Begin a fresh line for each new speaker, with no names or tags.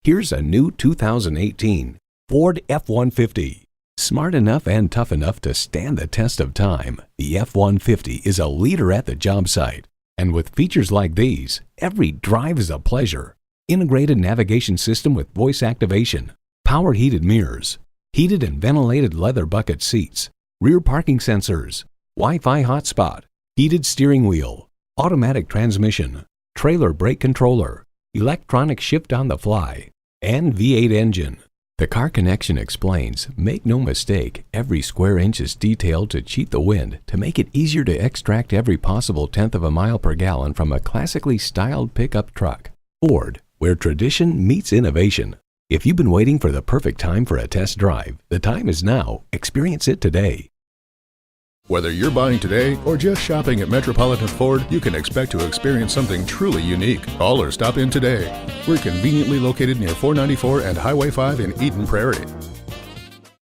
Here's a new 2018 Ford F-150. Smart enough and tough enough to stand the test of time, the F-150 is a leader at the job site. And with features like these, every drive is a pleasure. Integrated navigation system with voice activation, power heated mirrors, heated and ventilated leather bucket seats, rear parking sensors, Wi-Fi hotspot, heated steering wheel, automatic transmission, trailer brake controller, electronic shift on the fly, and V8 engine. The Car Connection explains, make no mistake, every square inch is detailed to cheat the wind to make it easier to extract every possible tenth of a mile per gallon from a classically styled pickup truck. Ford, where tradition meets innovation. If you've been waiting for the perfect time for a test drive, the time is now. Experience it today.
Whether you're buying today or just shopping at Metropolitan Ford, you can expect to experience something truly unique. Call or stop in today. We're conveniently located near 494 and Highway 5 in Eden Prairie.